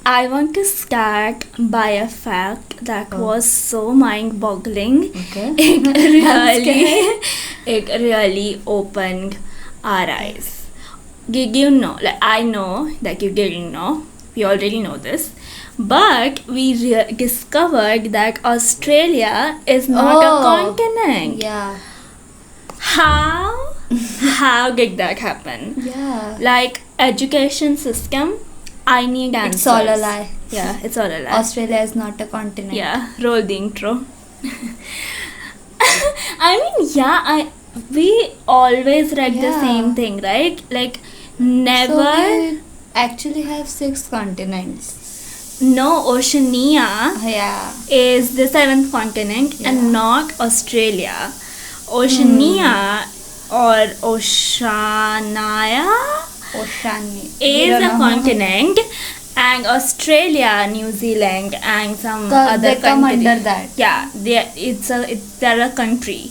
I want to start by a fact that Oh. was so mind-boggling. Okay. It I'm really, scared. it really opened our eyes. Did you know? Like I know that you didn't know. We already know this, but we discovered that Australia is not a Oh. continent. Yeah. How? How did that happen? Yeah. Like education system, I need answers. It's all a lie. Yeah, it's all a lie. Australia is not a continent. Yeah, roll the intro. I mean, we always read the Yeah. same thing, right? Like So never. we actually have 6 continents. No, Oceania Yeah. is the seventh continent Yeah. and not Australia. Oceania or Oceania Oceania. is a continent, and Australia, New Zealand, and some other They come country. under that. Yeah, they're a country.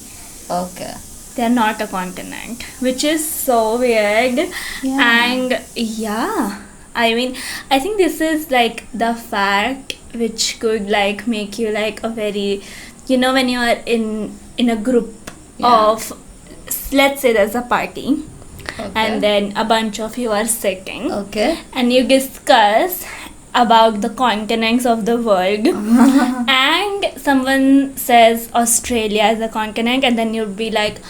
Okay. They're not a continent, which is so weird. Yeah. And yeah, I mean, I think this is like the fact which could like make you like a very, when you are in a group Yeah. of, let's say there's a party, Okay. and then a bunch of you are sitting Okay. and you discuss about the continents of the world and someone says Australia is a continent, and then you'll be like,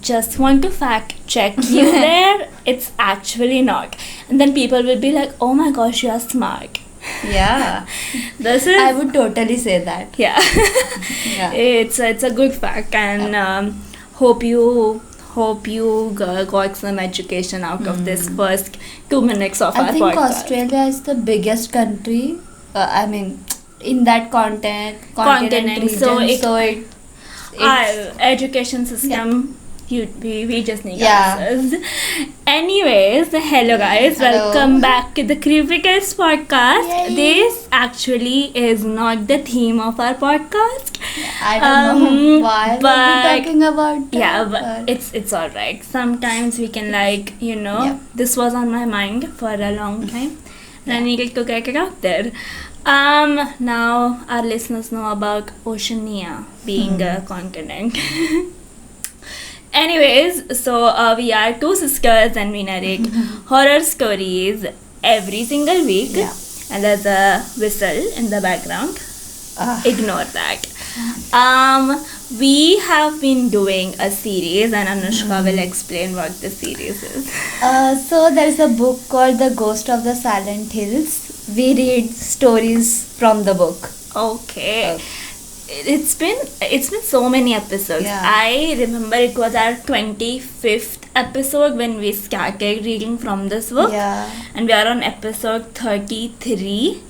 just want to fact check you there, it's actually not. And then people will be like, oh my gosh, you are smart. Yeah. This is I would totally say that. yeah. Yeah. it's a good fact, and hope you got some education out of this first 2 minutes of I our think podcast. Australia is the biggest country. I mean, in that continent region. So It's our education system, we just need Yeah. answers. Anyways, hello guys, Hello. welcome back to the Criticals podcast. Yay. This actually is not the theme of our podcast. I don't know why but we're talking about that. yeah, but it's all right. Sometimes we can Yeah. this was on my mind for a long time, and I needed to get it out there. Now our listeners know about Oceania being a continent. Anyways, so we are two sisters and we narrate horror stories every single week. Yeah. And there's a whistle in the background. Ah. Ignore that. We have been doing a series, and Anushka will explain what the series is. So there's a book called The Ghost of the Silent Hills. We read stories from the book. Okay. It's been so many episodes. Yeah. I remember it was our 25th episode when we started reading from this book. Yeah. And we are on episode 33.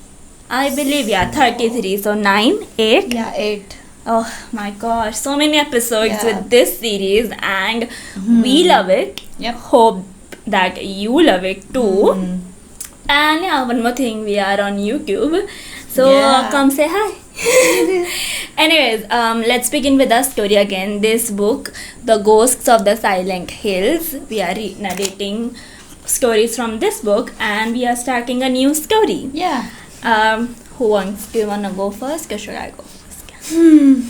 I believe, 33. So 9, 8. Yeah, 8. Oh my gosh, so many episodes Yeah. with this series, and we love it. Yep. Hope that you love it too. Mm. And yeah, one more thing, we are on YouTube. So Yeah. come say hi. Anyways, let's begin with the story again. This book, The Ghosts of the Silent Hills, we are narrating stories from this book, and we are starting a new story. Yeah. Do you wanna go first, or should I go first? Hmm.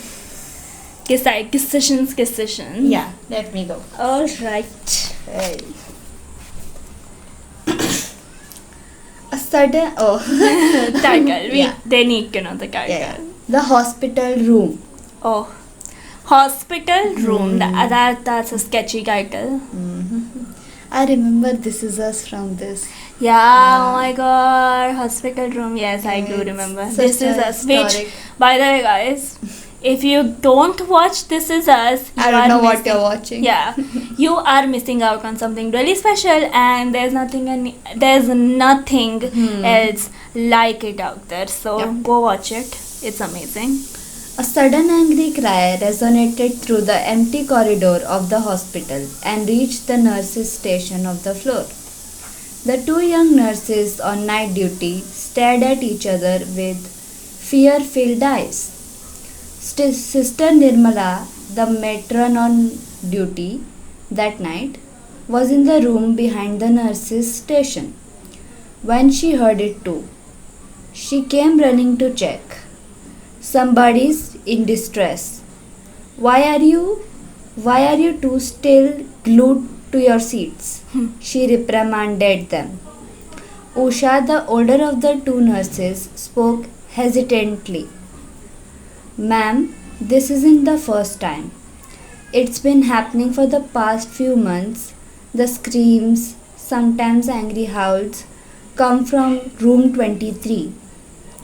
Decisions. Yeah, let me go. Alright. Hey. A sudden Title. Yeah. They need to know the title. Yeah. The hospital room. Oh. Hospital room. That's a sketchy title. I remember This Is Us from this. Yeah, oh my god. Hospital room. Yes, I do It's remember. such This is a us. Which, historic- by the way, guys, if you don't watch This Is Us, you I don't are know what missing- you're watching. Yeah, you are missing out on something really special, and there's nothing else like it out there. So Yep. go watch it. It's amazing. A sudden angry cry resonated through the empty corridor of the hospital and reached the nurses' station of the floor. The two young nurses on night duty stared at each other with fear-filled eyes. Sister Nirmala, the matron on duty that night, was in the room behind the nurses' station. when she heard it too. She came running to check. Somebody's in distress. Why are you why are you two still glued to your seats? She reprimanded them. Usha, the older of the two nurses, spoke hesitantly. Ma'am, this isn't the first time. It's been happening for the past few months. The screams, sometimes angry howls, come from room 23.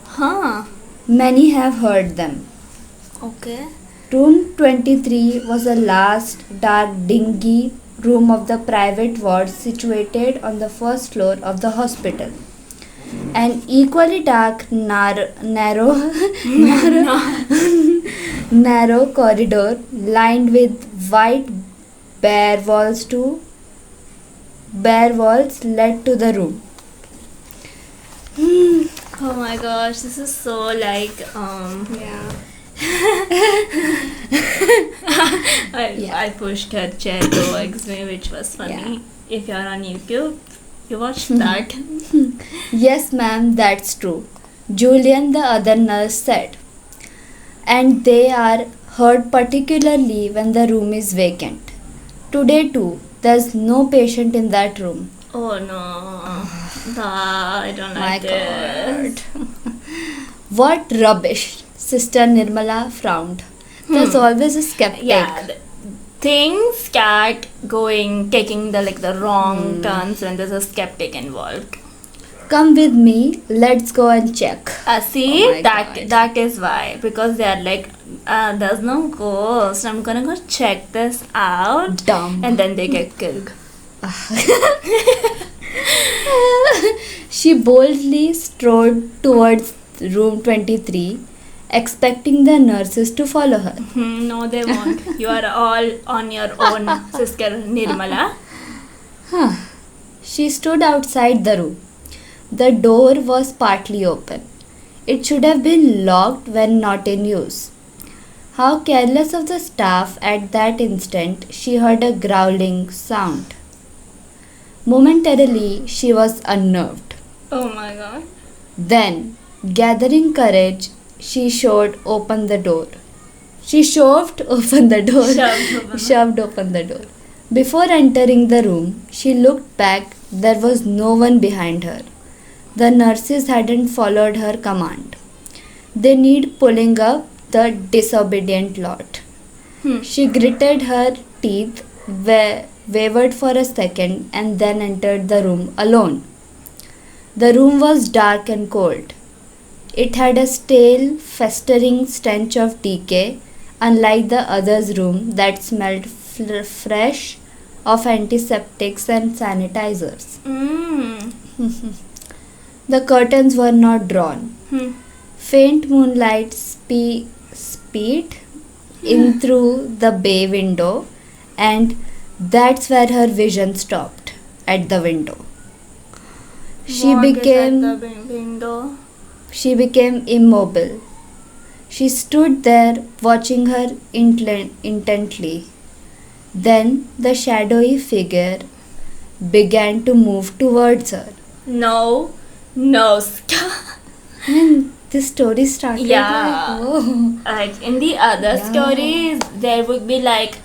Huh. Many have heard them. Okay. Room 23 was the last dark, dingy room of the private ward situated on the first floor of the hospital. An equally dark, narrow corridor lined with white bare walls led to the room. Oh my gosh, this is so like Yeah. I pushed her chair towards me, which was funny. Yeah. If you're on YouTube, you watched that. Yes, ma'am, that's true. Julian, the other nurse, said. And they are heard particularly when the room is vacant. Today, too, there's no patient in that room. Oh no. I don't My like this. What rubbish! Sister Nirmala frowned. There's always a skeptic. Yeah, things start taking the wrong turns when there's a skeptic involved. Come with me, let's go and check. See, Oh my God. that is why, because they are like, there's no ghost. I'm gonna go check this out, Dumb. and then they get killed. She boldly strode towards room 23, expecting the nurses to follow her. No, they won't. You are all on your own, Sister Nirmala. She stood outside the room. The door was partly open. It should have been locked when not in use. How careless of the staff at that instant she heard a growling sound. Momentarily she was unnerved. Oh my god. Then, gathering courage, she shoved open the door. Shoved open the door. Before entering the room, she looked back. There was no one behind her. The nurses hadn't followed her command. They need pulling up the disobedient lot. She gritted her teeth, wavered for a second, and then entered the room alone. The room was dark and cold. It had a stale, festering stench of decay, unlike the other's room that smelled fresh of antiseptics and sanitizers. The curtains were not drawn. Faint moonlight peeped in through the bay window, and that's where her vision stopped, at the window. She became immobile. She stood there watching her intently. Then the shadowy figure began to move towards her. No, stop. And this story started Yeah. like, whoa. Like in the other Yeah. stories, there would be like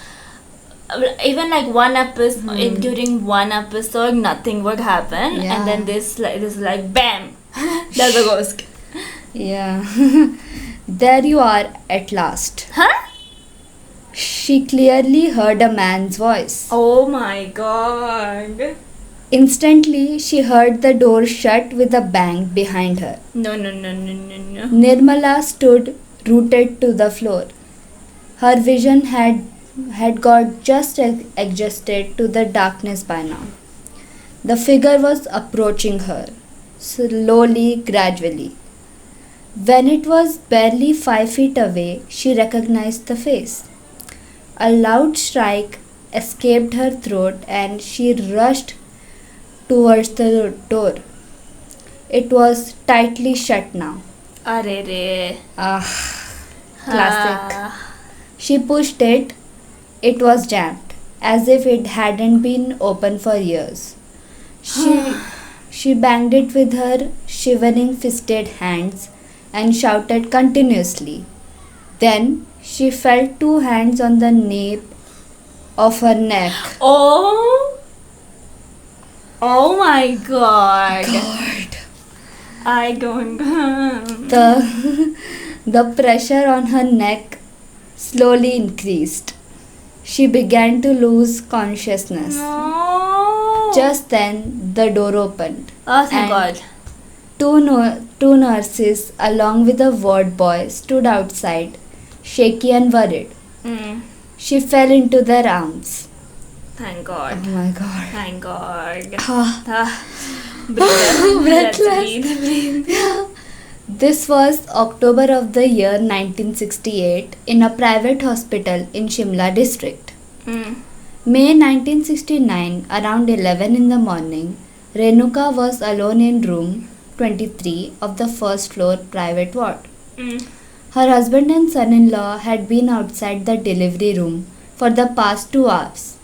even like one episode during one episode, nothing would happen, Yeah. and then this is like bam, there's a ghost. Yeah. There you are at last. Huh? She clearly heard a man's voice. Oh my god. Instantly, she heard the door shut with a bang behind her. No. Nirmala stood rooted to the floor. Her vision had got just adjusted to the darkness by now. The figure was approaching her, slowly, gradually. When it was barely 5 feet away, she recognized the face. A loud shriek escaped her throat and she rushed towards the door. It was tightly shut now. Arere. Classic. She pushed it. It was jammed, as if it hadn't been open for years. She banged it with her shivering fisted hands and shouted continuously. Then she felt two hands on the nape of her neck. Oh. Oh my god. I don't. The pressure on her neck slowly increased. She began to lose consciousness. No. Just then, the door opened. Oh my and god. Two nurses, along with a ward boy, stood outside, shaky and worried. Mm. She fell into their arms. Thank God. Oh my god. Thank God. Ah. Breathless. This was October of the year 1968 in a private hospital in Shimla district. Mm. May 1969, around 11 in the morning, Renuka was alone in room 23 of the first floor private ward. Mm. Her husband and son-in-law had been outside the delivery room for the past 2 hours.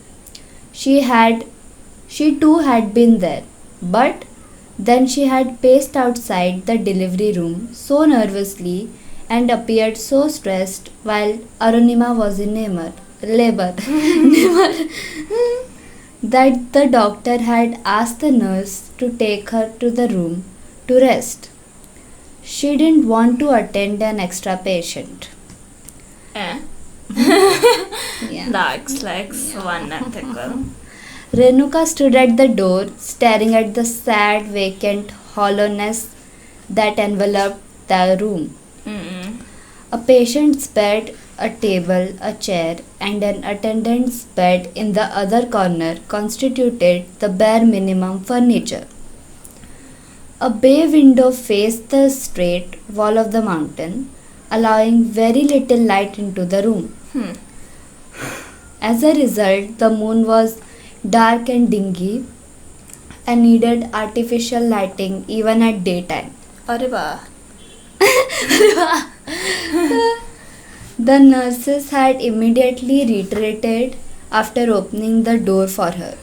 She too had been there, but then she had paced outside the delivery room so nervously and appeared so stressed while Arunima was in labor that the doctor had asked the nurse to take her to the room to rest. She didn't want to attend an extra patient. Eh? Yeah. That's like so unethical. Renuka stood at the door, staring at the sad, vacant hollowness that enveloped the room. Mm-mm. A patient's bed, a table, a chair, and an attendant's bed in the other corner constituted the bare minimum furniture. A bay window faced the straight wall of the mountain, allowing very little light into the room. As a result, the moon was dark and dingy and needed artificial lighting even at daytime. Arriba. The nurses had immediately retreated after opening the door for her,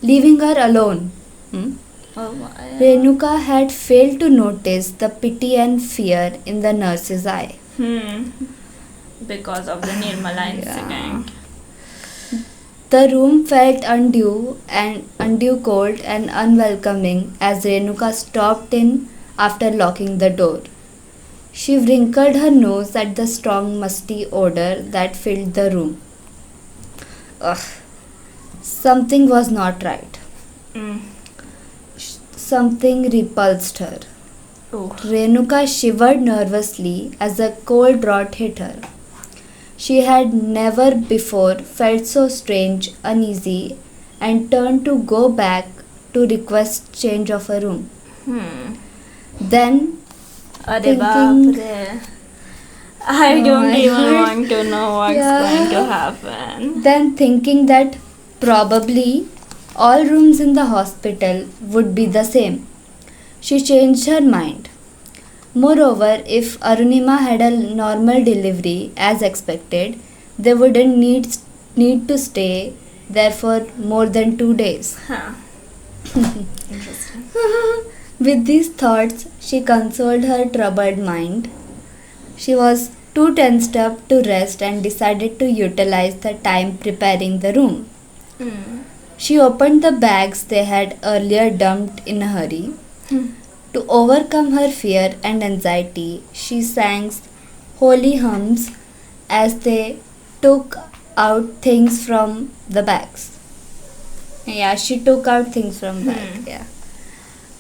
leaving her alone. Oh my. Renuka had failed to notice the pity and fear in the nurse's eye. Because of the Nirmala incident. The room felt undue cold and unwelcoming as Renuka stopped in after locking the door. She wrinkled her nose at the strong musty odor that filled the room. Ugh. Something was not right. Something repulsed her. Oh. Renuka shivered nervously as a cold draught hit her. She had never before felt so strange, uneasy, and turned to go back to request change of a room. Then, Arre thinking, baapre. I Oh don't my even God. want to know what's going to happen. then thinking that probably all rooms in the hospital would be the same, she changed her mind. Moreover, if Arunima had a normal delivery as expected, they wouldn't need to stay there for more than 2 days. Huh. Interesting. With these thoughts, she consoled her troubled mind. She was too tensed up to rest and decided to utilize the time preparing the room. She opened the bags they had earlier dumped in a hurry. To overcome her fear and anxiety, she sang holy hymns as they took out things from the bags. Yeah, she took out things from bags. Yeah.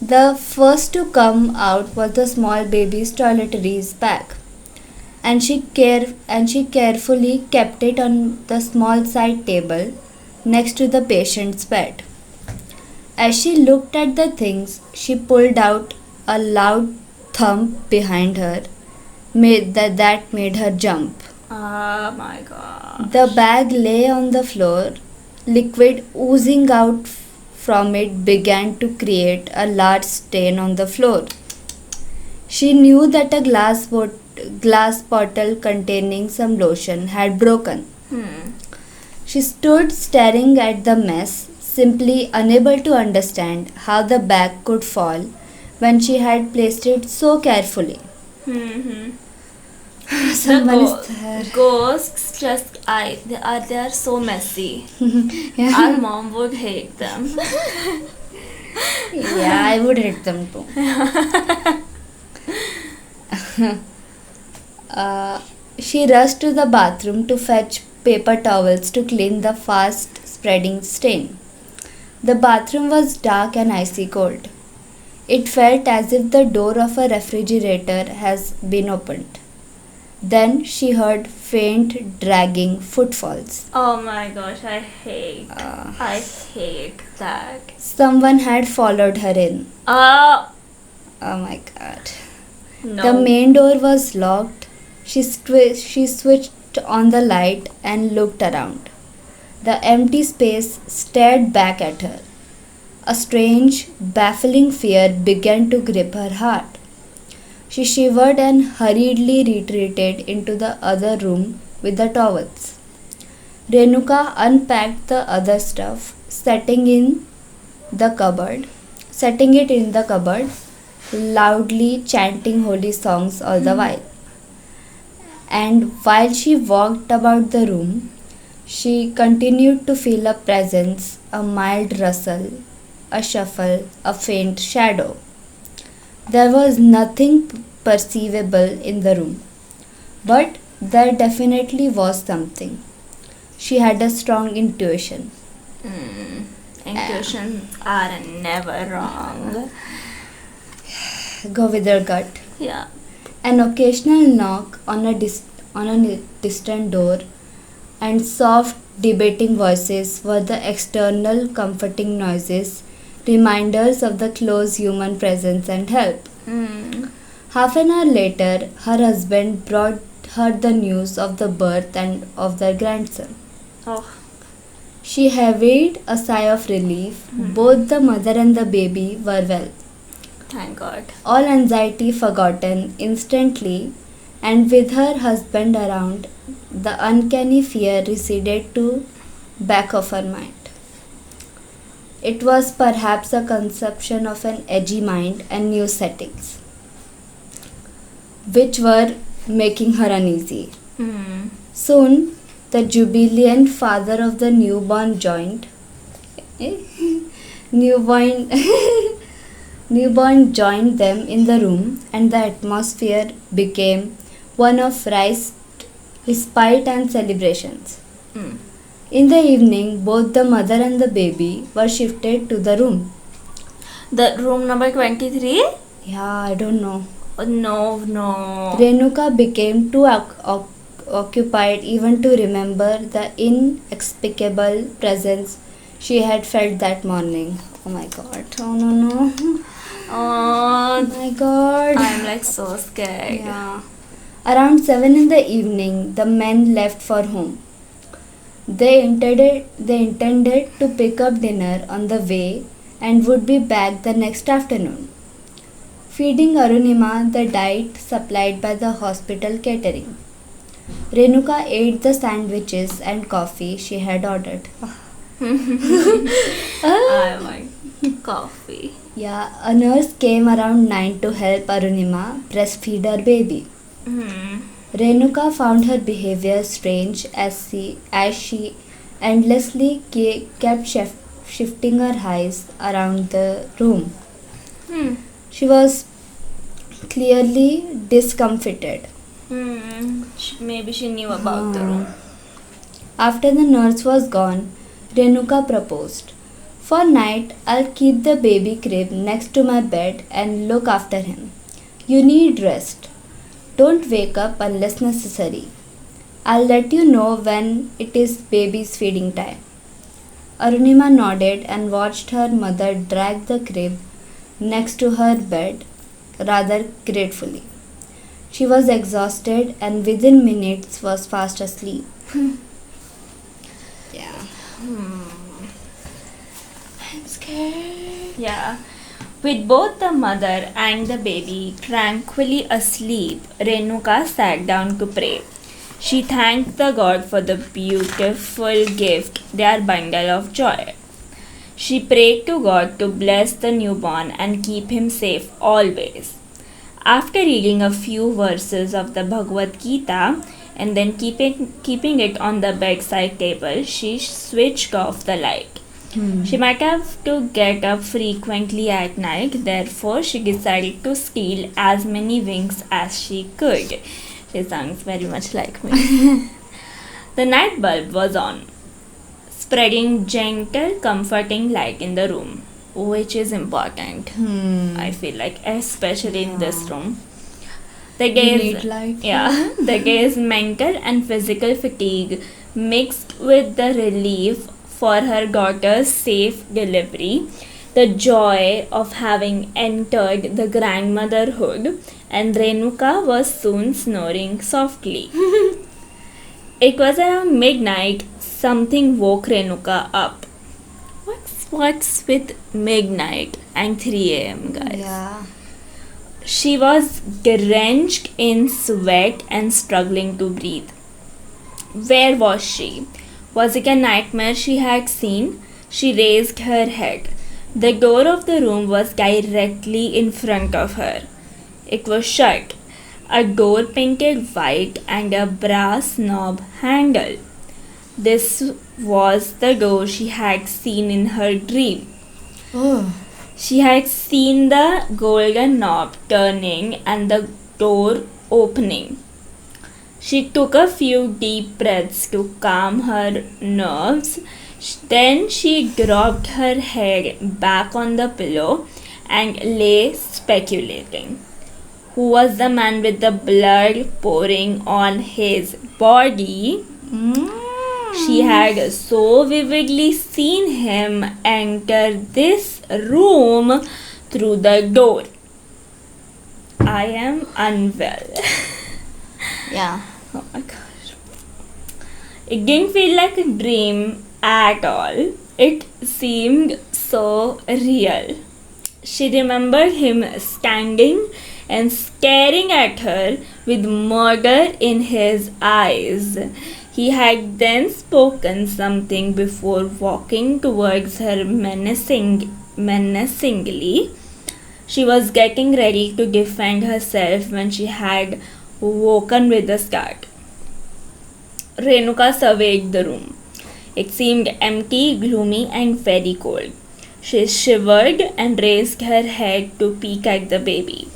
The first to come out was the small baby's toiletries bag, and she carefully kept it on the small side table next to the patient's bed. As she looked at the things, she pulled out a loud thump behind her that made her jump. Oh my god. The bag lay on the floor. Liquid oozing out from it began to create a large stain on the floor. She knew that a glass bottle containing some lotion had broken. She stood staring at the mess, simply unable to understand how the bag could fall when she had placed it so carefully. Hmm. Someone the is there. ghosts just they are so messy. Yeah. Our mom would hate them. Yeah, I would hate them too. She rushed to the bathroom to fetch paper towels to clean the fast spreading stain. The bathroom was dark and icy cold. It felt as if the door of a refrigerator has been opened. Then she heard faint dragging footfalls. Oh my gosh, I Uh, hate that. Someone had followed her in. Uh Oh my god. no. The main door was locked. She switched on the light and looked around. The empty space stared back at her. A strange, baffling fear began to grip her heart. She shivered and hurriedly retreated into the other room with the towels. Renuka unpacked the other stuff, setting it in the cupboard, loudly chanting holy songs all the while. And while she walked about the room, she continued to feel a presence, a mild rustle, a shuffle, a faint shadow. There was nothing perceivable in the room, but there definitely was something. She had a strong intuition. Intuitions are never wrong. Go with your gut. Yeah. An occasional knock on a distant door and soft debating voices were the external comforting noises, reminders of the close human presence and help. Half an hour later, her husband brought her the news of the birth and of their grandson. Oh. She heaved a sigh of relief. Both the mother and the baby were well. Thank God. All anxiety forgotten instantly, and with her husband around, the uncanny fear receded to back of her mind. It was perhaps a conception of an edgy mind and new settings, which were making her uneasy. Soon, the jubilant father of the newborn Newborn joined them in the room, and the atmosphere became one of respite and celebrations. In the evening, both the mother and the baby were shifted to the room. The room number 23? Yeah, I don't know. Oh, no. Renuka became too occupied even to remember the inexplicable presence she had felt that morning. Oh my god. Oh no. Oh Oh, my god. I'm like so scared. Yeah. Around 7 in the evening, the men left for home. They intended to pick up dinner on the way and would be back the next afternoon. Feeding Arunima the diet supplied by the hospital catering. Renuka ate the sandwiches and coffee she had ordered. I like coffee. Yeah, a nurse came around 9 to help Arunima breastfeed her baby. Renuka found her behavior strange as she endlessly kept shifting her eyes around the room. She was clearly discomfited. Maybe she knew about the room. After the nurse was gone, Renuka proposed, "For night, I'll keep the baby crib next to my bed and look after him. You need rest. Don't wake up unless necessary. I'll let you know when it is baby's feeding time." Arunima nodded and watched her mother drag the crib next to her bed rather gratefully. She was exhausted and within minutes was fast asleep. Yeah. I'm scared. Yeah. With both the mother and the baby tranquilly asleep, Renuka sat down to pray. She thanked the god for the beautiful gift, their bundle of joy. She prayed to God to bless the newborn and keep him safe always. After reading a few verses of the Bhagavad Gita and then keeping it on the bedside table, she switched off the light. She might have to get up frequently at night, therefore, she decided to steal as many winks as she could. She sounds very much like me. The night bulb was on, spreading gentle, comforting light in the room, which is important. I feel like, especially in this room. The gaze, light. the gaze mental and physical fatigue mixed with the relief for her daughter's safe delivery, the joy of having entered the grandmotherhood, and Renuka was soon snoring softly. It was around midnight, something woke Renuka up. What's with midnight and 3 a.m., guys? Yeah. She was drenched in sweat and struggling to breathe. Where was she? Was it a nightmare she had seen? She raised her head. The door of the room was directly in front of her. It was shut, a door painted white and a brass knob handle. This was the door she had seen in her dream. Oh. She had seen the golden knob turning and the door opening. She took a few deep breaths to calm her nerves. Then she dropped her head back on the pillow and lay speculating. Who was the man with the blood pouring on his body? She had so vividly seen him enter this room through the door. I am unwell. Yeah. Oh my gosh. It didn't feel like a dream at all. It seemed so real. She remembered him standing and staring at her with murder in his eyes. He had then spoken something before walking towards her menacingly. She was getting ready to defend herself when she had woken with a start. Renuka surveyed the room. It seemed empty, gloomy, and very cold. She shivered and raised her head to peek at the baby.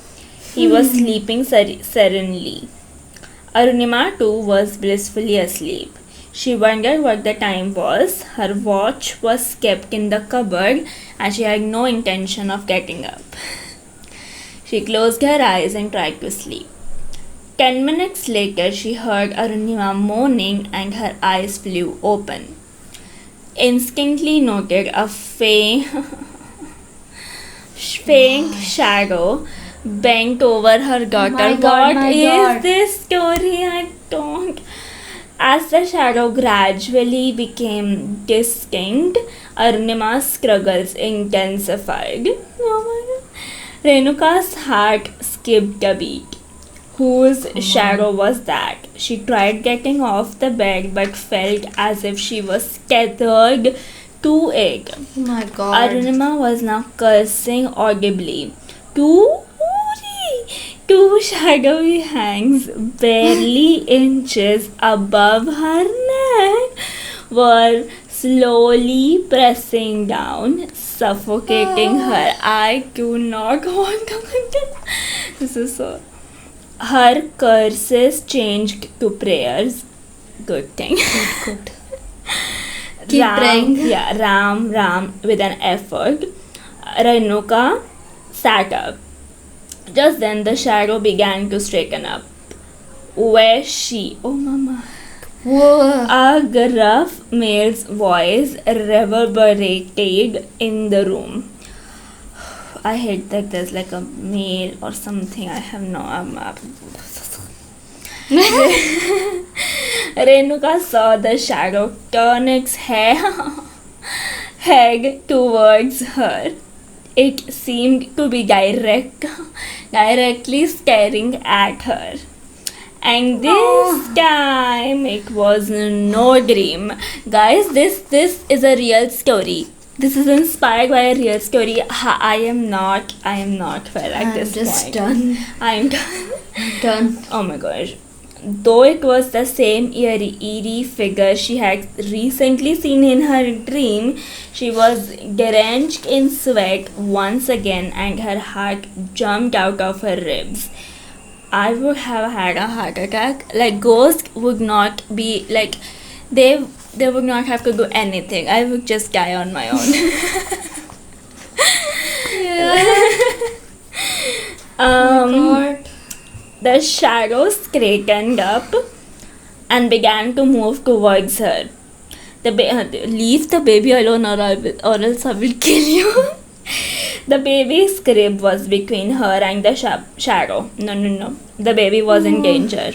He was sleeping serenely. Arunima too was blissfully asleep. She wondered what the time was. Her watch was kept in the cupboard and she had no intention of getting up. She closed her eyes and tried to sleep. 10 minutes later, she heard Arunima moaning and her eyes flew open. Instantly noted a faint shadow bent over her daughter. My God, What my is God. this story? I don't. As the shadow gradually became distinct, Arunima's struggles intensified. Oh my God. Renuka's heart skipped a beat. Whose shadow was that? She tried getting off the bed but felt as if she was tethered to it. Oh my God. Arunima was now cursing audibly. Two shadowy hands, barely inches above her neck, were slowly pressing down, suffocating her. I do not want to continue. This is so. Her curses changed to prayers. Good thing. Good. Keep praying. Yeah, Ram, with an effort. Renuka sat up. Just then the shadow began to straighten up. Where she? Oh, mama. Whoa. A gruff male's voice reverberated in the room. I hate that there's like a male or something. I have no. Renuka saw the shadow turn its head towards her. It seemed to be directly staring at her. And this time it was no dream. Guys, this is a real story. This is inspired by a real story. I am not well at I'm this just point. done. I'm done. Done. Oh my gosh. Though it was the same eerie figure she had recently seen in her dream, she was drenched in sweat once again and her heart jumped out of her ribs. I would have had a heart attack. Like, ghosts would not be like, they would not have to do anything. I would just die on my own. God. The shadow straightened up and began to move towards her. Leave the baby alone, or else I will kill you. The baby's crib was between her and the shadow. No. The baby was in danger.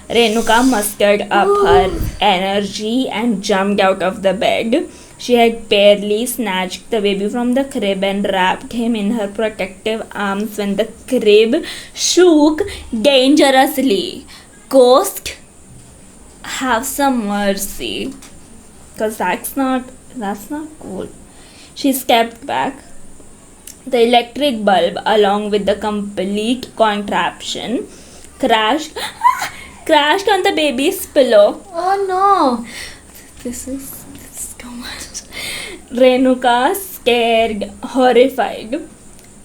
Renuka mustered up her energy and jumped out of the bed. She had barely snatched the baby from the crib and wrapped him in her protective arms when the crib shook dangerously. Ghost, have some mercy. Cause that's not cool. She stepped back. The electric bulb, along with the complete contraption, crashed on the baby's pillow. Oh no. This is too much. Renuka, scared, horrified.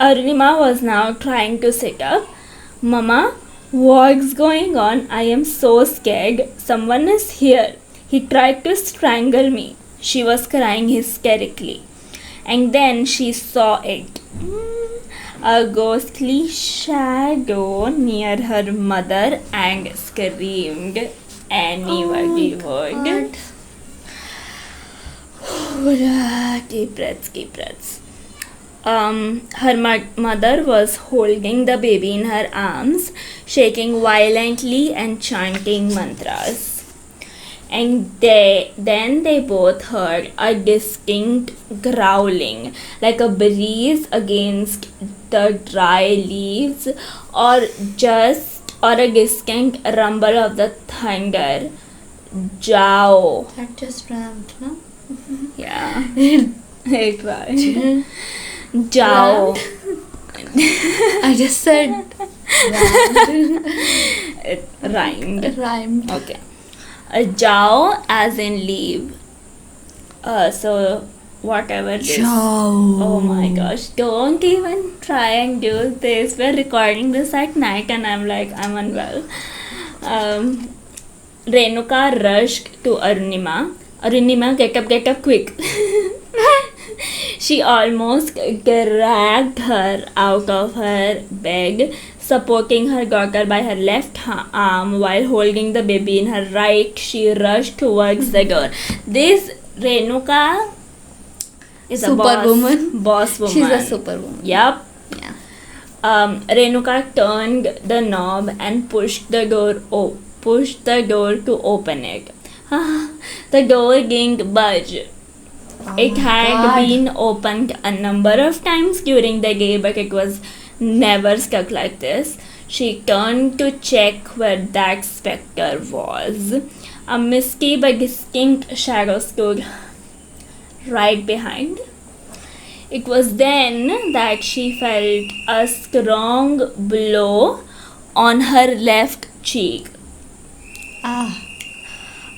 Arunima was now trying to sit up. Mama, what's going on? I am so scared. Someone is here. He tried to strangle me. She was crying hysterically. And then she saw it. A ghostly shadow near her mother and screamed. Anybody would. Deep breaths. Her mother was holding the baby in her arms, shaking violently and chanting mantras. And then they both heard a distinct growling, like a breeze against the dry leaves, or a distinct rumble of the thunder. Jao. That just ramped, no? Yeah. It rhymed. Jao. I just said It rhymed. rhymed. Okay. Jao as in leave. So whatever this. Oh my gosh, don't even try and do this. We're recording this at night and I'm unwell. Renuka rushed to Arunima. Arunima, get up quick. She almost dragged her out of her bed, supporting her daughter by her left arm while holding the baby in her right. She rushed towards the door. This Renuka is Superwoman. a boss woman. She's a superwoman. Yep. Yeah. Renuka turned the knob and pushed the door to open it. The door didn't budge. It had been opened a number of times during the day, but it was never stuck like this. She turned to check where that spectre was. A misty but distinct shadow stood right behind. It was then that she felt a strong blow on her left cheek.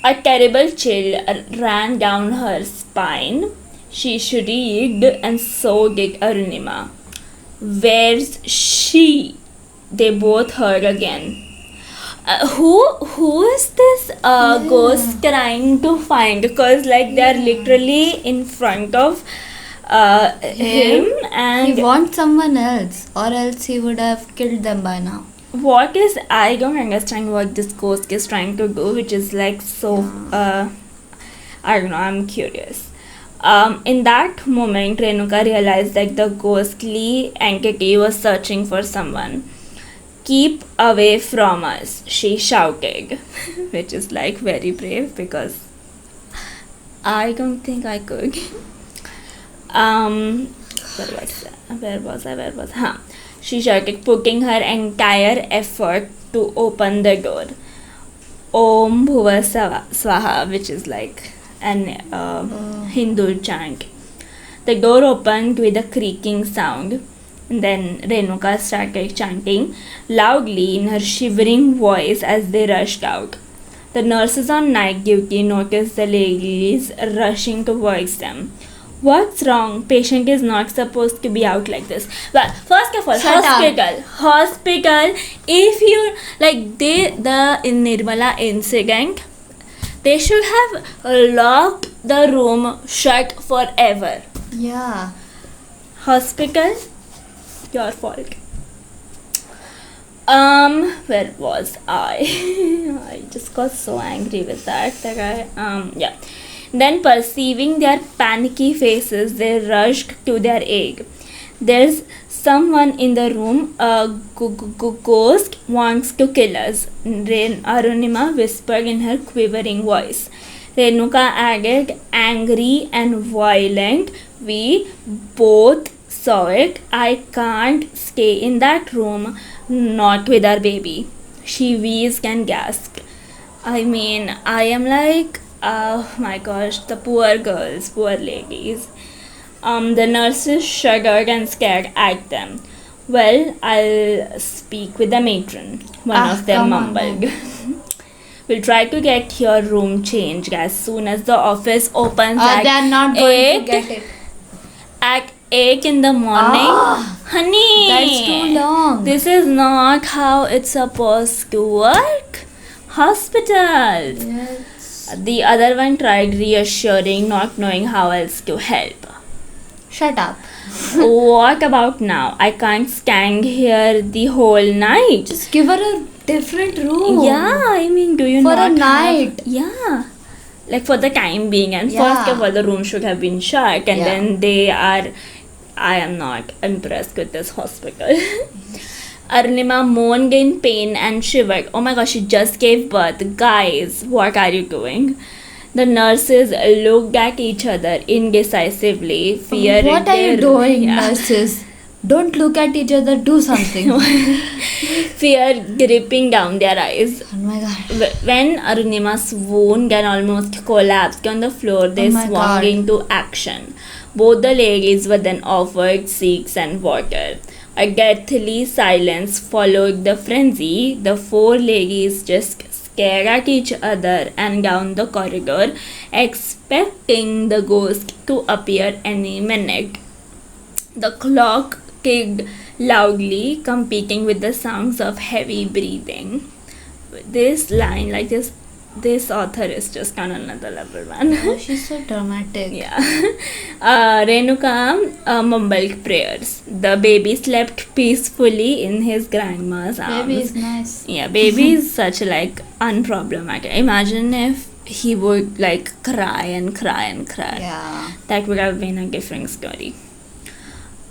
A terrible chill ran down her spine. She shrieked, and so did Arunima. Where's she? They both heard again. Who is this ghost trying to find? Because they're literally in front of him, and He wants someone else, or else he would have killed them by now. I don't understand what this ghost is trying to do, which is so I don't know, I'm curious. In that moment, Renuka realized that the ghostly entity was searching for someone. Keep away from us, she shouted, which is very brave because I don't think I could. Where was I? She shouted, putting her entire effort to open the door. Om Bhuva Swaha, which is an Hindu chant. The door opened with a creaking sound. And then Renuka started chanting loudly in her shivering voice as they rushed out. The nurses on night duty noticed the ladies rushing towards them. What's wrong? Patient is not supposed to be out like this. Well, first of all, Shut up. hospital. If you like, the in Nirmala incident, they should have locked the room shut forever. Yeah. Hospital, your fault. Where was I? I just got so angry with that yeah. Then perceiving their panicky faces, they rushed to their aid. There's someone in the room. A ghost wants to kill us. Arunima whispered in her quivering voice. Renuka added, angry and violent. We both saw it. I can't stay in that room, not with our baby. She wheezed and gasped. I mean, I am like, oh my gosh, the poor girls, poor ladies. The nurses shuddered and stared at them. Well, I'll speak with the matron, one of them come on, mumbled. We'll try to get your room changed as soon as the office opens They are not going to 8 get it. at 8 in the morning. Honey, That's too long. this is not how it's supposed to work. Hospital. Yes. The other one tried reassuring, not knowing how else to help. Shut up. What about now? I can't stand here the whole night. Just give her a different room. Yeah, I mean, do you For a not night. Yeah. Like for the time being, and Yeah. first of all, the room should have been shut, and Yeah. then I am not impressed with this hospital. Arunima moaned in pain and shivered. Oh my gosh, she just gave birth. Guys, what are you doing? The nurses looked at each other indecisively, fearing What are you their- doing, Yeah. nurses? Don't look at each other. Do something. Fear gripping down their eyes. Oh my god. When Arunima swooned and almost collapsed on the floor, they Oh my swung God. into action. Both the ladies were then offered seeks and water. A deathly silence followed the frenzy. The four ladies just stared at each other and down the corridor, expecting the ghost to appear any minute. The clock ticked loudly, competing with the sounds of heavy breathing. This line, like this author is just on another level, man. Oh, she's so dramatic. Yeah. Renuka mumbled prayers. The baby slept peacefully in his grandma's arms. Baby is nice. Yeah, baby is such like unproblematic. Imagine if he would like cry and cry and cry. Yeah. That would have been a different story.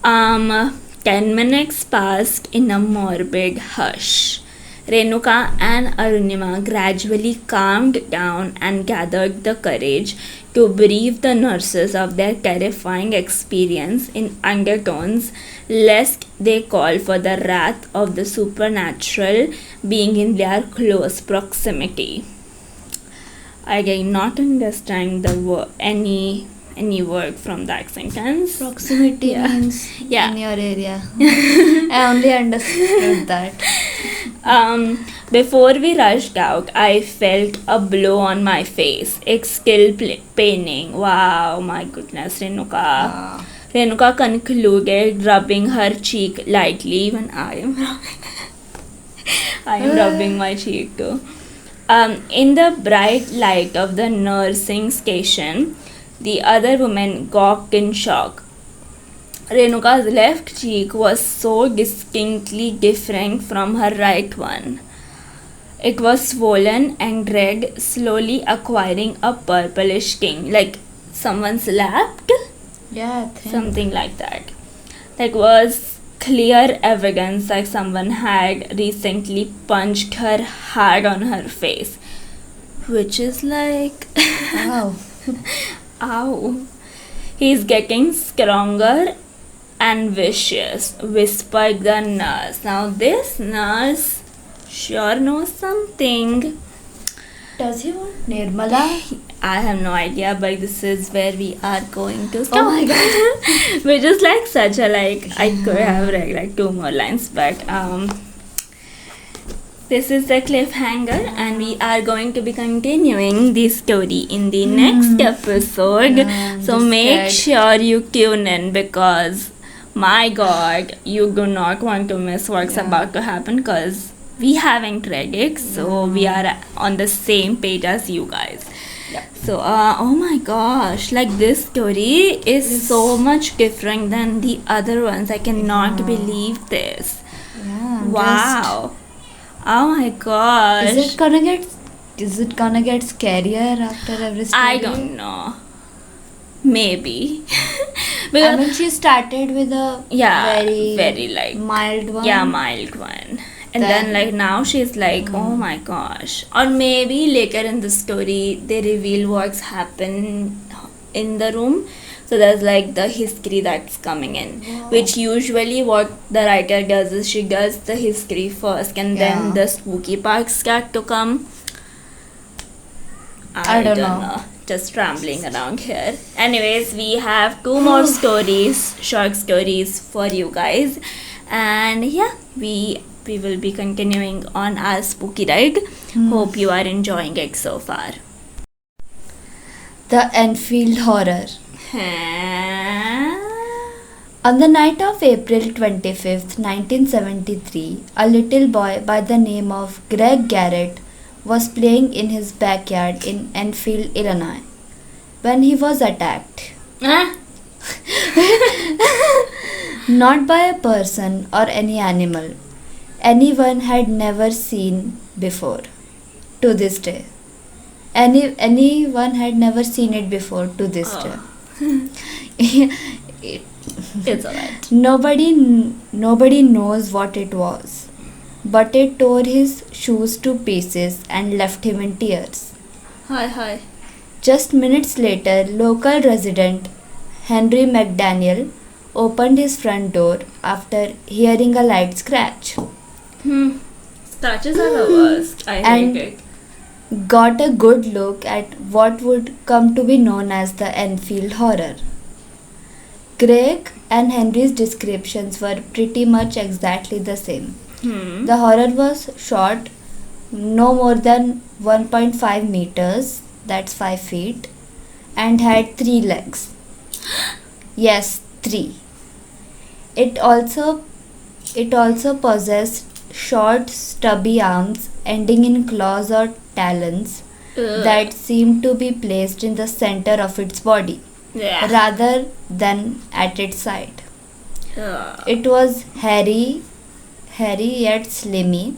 10 minutes passed in a morbid hush. Renuka and Arunima gradually calmed down and gathered the courage to brief the nurses of their terrifying experience in undertones, lest they call for the wrath of the supernatural being in their close proximity. Again, not understand the any word from that sentence. Proximity Yeah. means Yeah. in your area. I only understood that. Before we rushed out, I felt a blow on my face. It's still paining. Wow, my goodness, Renuka. Ah. Renuka concluded, rubbing her cheek lightly. Even I am rubbing my cheek too. In the bright light of the nursing station, the other woman gawked in shock. Renuka's left cheek was so distinctly different from her right one. It was swollen and red, slowly acquiring a purplish skin, like someone slapped, Yeah, I think. something like that. That was clear evidence that someone had recently punched her hard on her face, which is like, Wow. ow. He's getting stronger and vicious, whispered the nurse. Now, this nurse sure knows something. Does he want Nirmala? I have no idea, but this is where we are going to stop. Oh my God. Which is like such a like I could have read like two more lines, but this is the cliffhanger, and we are going to be continuing the story in the next episode. Yeah, So I'm make scared. sure you tune in, because my God, you do not want to miss what's Yeah. about to happen, because we haven't read it, so we are on the same page as you guys. Yeah. So, oh my gosh, like this story is so much different than the other ones. I cannot Yeah. believe this. Yeah. I'm Wow. Oh my gosh. Is it gonna get scarier after every story? I don't know. Maybe. I Because, mean, she started with a yeah, very, very like, mild one. yeah, mild one. And then Then- like now she's like, oh my gosh. Or maybe later in the story they reveal what's happened in the room. So there's like the history that's coming in, which usually what the writer does is she does the history first, and Yeah. then the spooky parts start to come. I don't know. Just rambling around here. Anyways, we have two more stories, short stories for you guys, and yeah, we will be continuing on our spooky ride. Hope you are enjoying it so far. The Enfield Horror. Huh? On the night of April 25th, 1973, a little boy by the name of Greg Garrett was playing in his backyard in Enfield, Illinois, when he was attacked. Ah? Not by a person or any animal anyone had never seen before to this day. Anyone had never seen it before to this day. It's alright. Nobody knows what it was, but it tore his shoes to pieces and left him in tears. Hi. Just minutes later, local resident Henry McDaniel opened his front door after hearing a light scratch. Scratches are the worst. I And- hate it. Got a good look at what would come to be known as the Enfield Horror. Greg and Henry's descriptions were pretty much exactly the same. The horror was short no more than 1.5 meters, that's 5 feet, and had 3 legs. Yes, 3. It also possessed short, stubby arms ending in claws or talons that seemed to be placed in the center of its body Yeah. rather than at its side. Ugh. It was hairy yet slimy,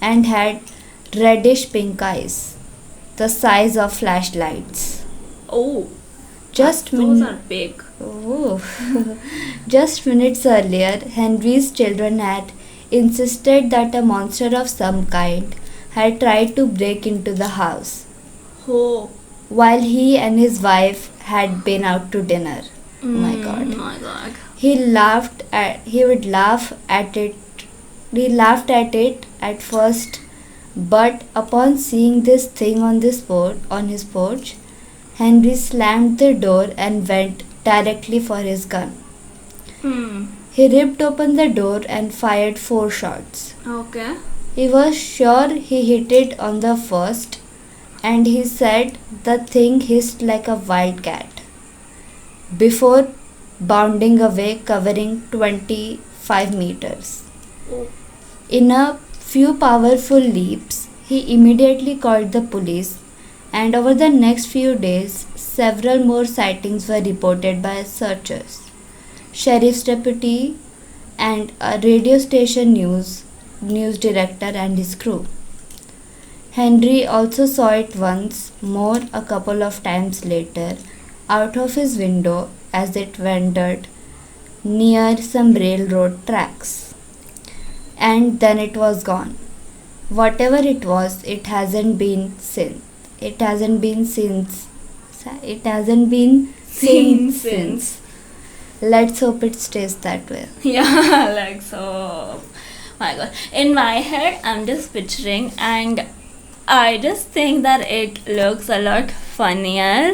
and had reddish pink eyes, the size of flashlights. Oh, Just those min- are big. Oh. Just minutes earlier, Henry's children had insisted that a monster of some kind had tried to break into the house Oh. while he and his wife had been out to dinner. Oh my God. My God. He would laugh at it. He laughed at it at first, but upon seeing this thing on his porch, Henry slammed the door and went directly for his gun. He ripped open the door and fired 4 shots. Okay. He was sure he hit it on the first, and he said the thing hissed like a wildcat before bounding away, covering 25 meters. Oh. In a few powerful leaps, he immediately called the police, and over the next few days, several more sightings were reported by searchers, sheriff's deputy, and a radio station news director and his crew. Henry also saw it once more a couple of times later out of his window as it wandered near some railroad tracks. And then it was gone. Whatever it was, it hasn't been since. It hasn't been seen since. Let's hope it stays that way. Yeah, like so. My God. In my head, I'm just picturing, and I just think that it looks a lot funnier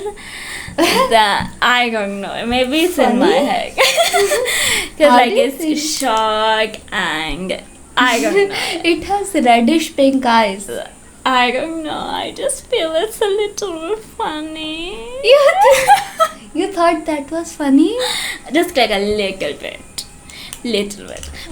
than, I don't know, maybe it's in my Funny? head. Because How like do you it's think? shock and I don't know. It has reddish pink eyes. I don't know. I just feel it's a little funny. You thought that was funny? Just like a little bit.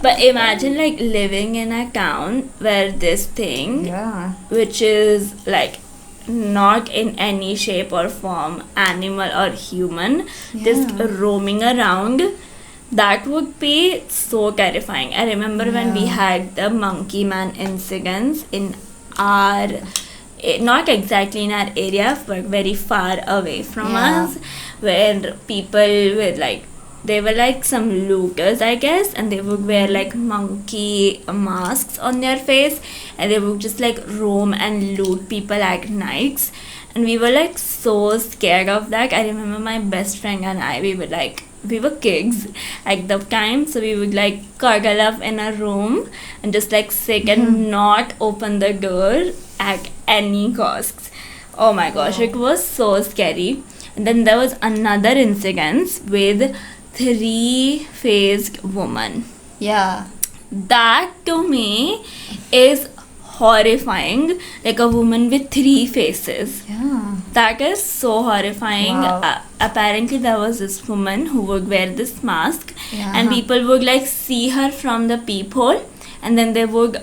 But imagine like living in a town where this thing, Yeah. which is like not in any shape or form animal or human, just Yeah. roaming around, that would be so terrifying. I remember when we Yeah. had the monkey man incidents in our, not exactly in our area but very far away from Yeah. us, where people with like, they were like some looters, I guess, and they would wear like monkey masks on their face, and they would just like roam and loot people at nights. And we were like so scared of that. I remember my best friend and I, we were kids at the time, so we would like cuddle up in a room and just like sit and not open the door at any cost. Oh my gosh, it was so scary. And then there was another incident with three-faced woman. Yeah. That to me is horrifying, like a woman with three faces. Yeah. That is so horrifying. Wow. Apparently there was this woman who would wear this mask, Yeah. and people would like see her from the peephole, and then they would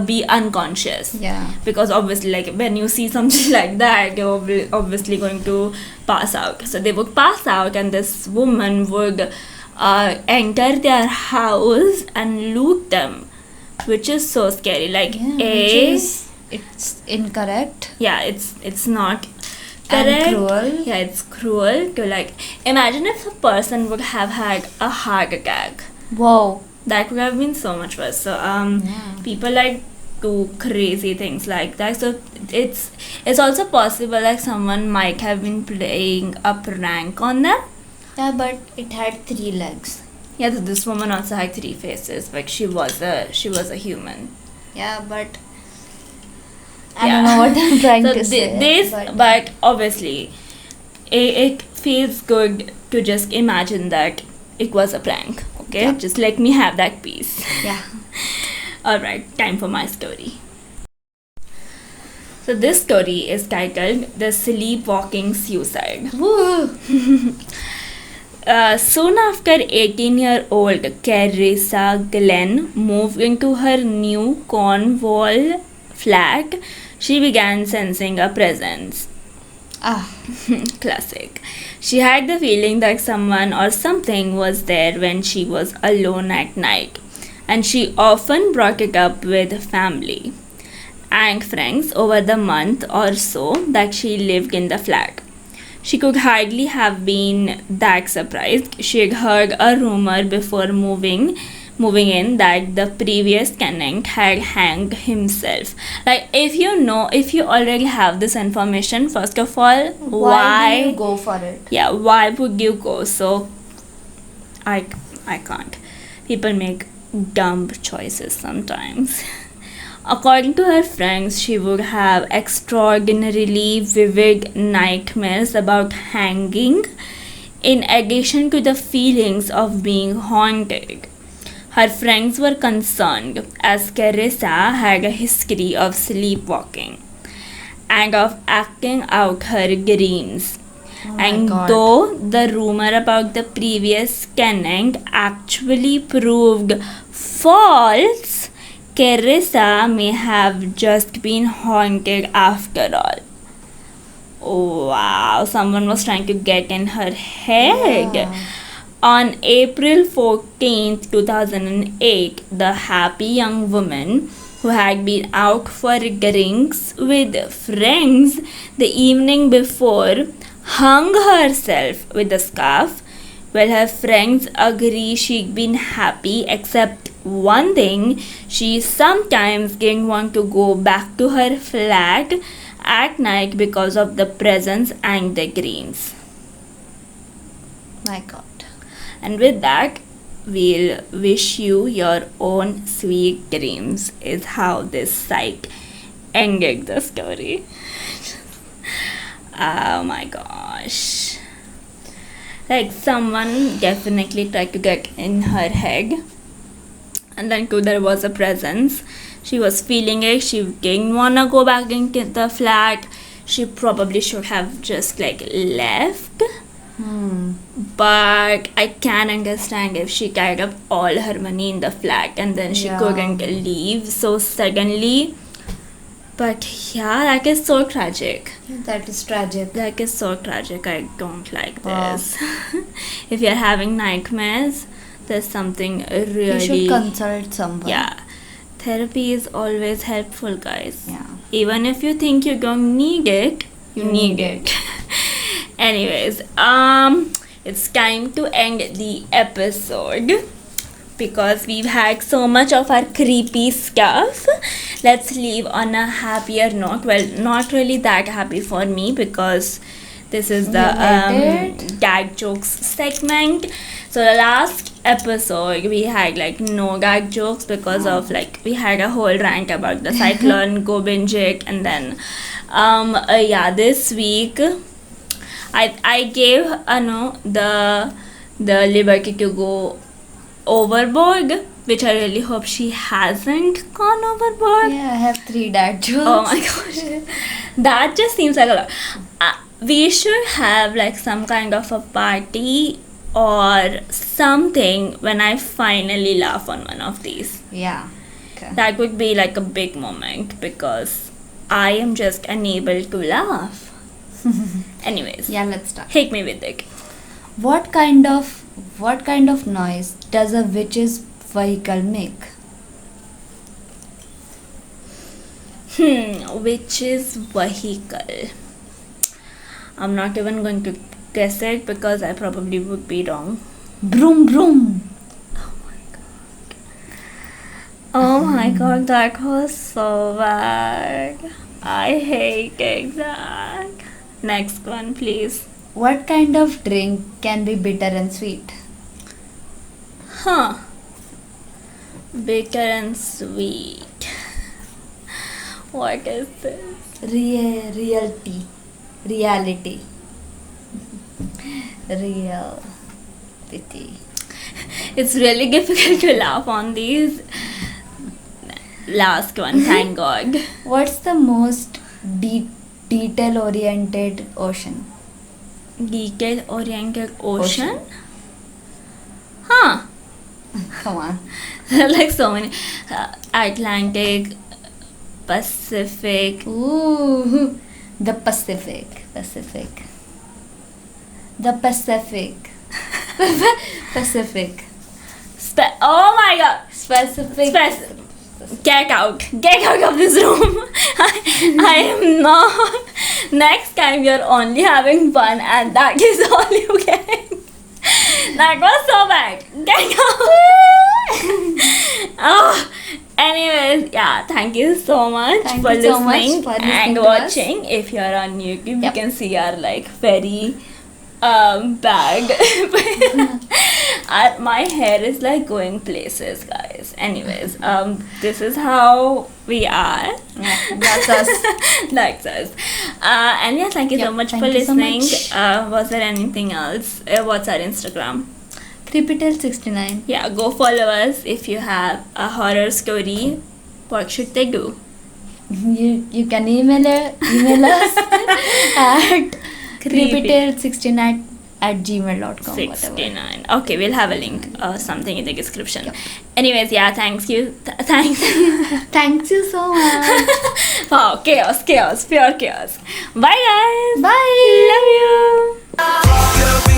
be unconscious. Yeah. Because obviously, like when you see something like that, you're obviously going to pass out. So they would pass out, and this woman would enter their house and loot them, which is so scary. Like It's incorrect. yeah, it's not And correct. cruel. Yeah, it's cruel to like imagine if a person would have had a heart attack. Wow. That would have been so much worse. So Yeah. people like do crazy things like that. So it's also possible like someone might have been playing a prank on them. Yeah, but it had 3 legs. Yeah, so this woman also had three faces. Like she was a human. Yeah, but I don't know what I'm trying So to say. but obviously, it feels good to just imagine that it was a prank. Okay, Yeah. just let me have that piece. yeah. All right, time for my story. So this story is titled "The Sleepwalking Suicide." Woo. Soon after 18-year-old Carissa Glenn moved into her new Cornwall flat, she began sensing a presence. Ah. Classic. She had the feeling that someone or something was there when she was alone at night, and she often brought it up with family and friends over the month or so that she lived in the flat. She could hardly have been that surprised. She had heard a rumor before moving in that the previous tenant had hanged himself. Like if you already have this information, first of all, Why do you go for it? yeah, why would you go? So I can't. People make dumb choices sometimes. According to her friends, she would have extraordinarily vivid nightmares about hanging, in addition to the feelings of being haunted. Her friends were concerned as Carissa had a history of sleepwalking and of acting out her dreams. Oh my And God. though the rumor about the previous tenant actually proved false, Carissa may have just been haunted after all. Oh wow, someone was trying to get in her head. Yeah. On April 14th, 2008, the happy young woman who had been out for drinks with friends the evening before hung herself with a scarf. Well, her friends agree she'd been happy, except one thing: she sometimes didn't want to go back to her flat at night because of the presence and the dreams. My God. And with that, we'll wish you your own sweet dreams, is how this site ending the story. Oh my gosh. Like someone definitely tried to get in her head, and then too there was a presence. She was feeling it. She didn't wanna go back into the flat. She probably should have just like left. But I can understand if she tied up all her money in the flat and then she Yeah. couldn't leave so suddenly. But yeah, that is so tragic. That is tragic. That is so tragic. I don't like Wow. this. If you're having nightmares, there's something really. You should consult someone. Yeah. Therapy is always helpful, guys. Yeah. Even if you think you don't need it, you need it. Anyways, it's time to end the episode because we've had so much of our creepy stuff. Let's leave on a happier note. Well, not really that happy for me because this is the Related? gag jokes segment. So the last episode we had like no gag jokes because of like we had a whole rant about the cyclone Gobinjik, and then yeah, this week I gave Anu the liberty to go overboard, which I really hope she hasn't gone overboard. Yeah, I have 3 dad jokes. Oh my gosh, that just seems like a lot. We should have like some kind of a party or something when I finally laugh on one of these. Yeah. Okay. That would be like a big moment because I am just unable to laugh. Anyways, Yeah, let's start. hit me with it. What kind of noise does a witch's vehicle make? Which is vehicle? I'm not even going to guess it because I probably would be wrong. Broom broom. Oh my god, that was so bad. I hate that. Next one, please. What kind of drink can be bitter and sweet? Huh. Bitter and sweet. What is this? Reality. Reality. It's really difficult to laugh on these. Last one, thank God. What's the most detail oriented ocean? Detail oriented ocean? Huh. Come on. There are like so many. Atlantic, Pacific. Ooh, the Pacific. The Pacific. Pacific. Oh my god! Specific. Get out of this room. I am not. Next time you're only having fun and that is all you get. That was so bad. Get out. Oh, anyways, yeah, thank you so much Thank for you so much listening for listening and to us. watching. If you're on YouTube, Yep. you can see our like very bag. My hair is like going places, guys. Anyways, this is how we are. Yeah, that's us. That's us. And yeah, thank you so Yep, much thank for you so listening. much. Was there anything else? What's our Instagram? Creepytale69. Yeah, go follow us. If you have a horror story, what should they do? You can email us at creepytale69@gmail.com. 69. Okay, we'll have a link or something in the description. Anyways, yeah, thanks. Thanks. Thanks you so much. Wow, chaos, pure chaos. Bye, guys. Bye. Love you.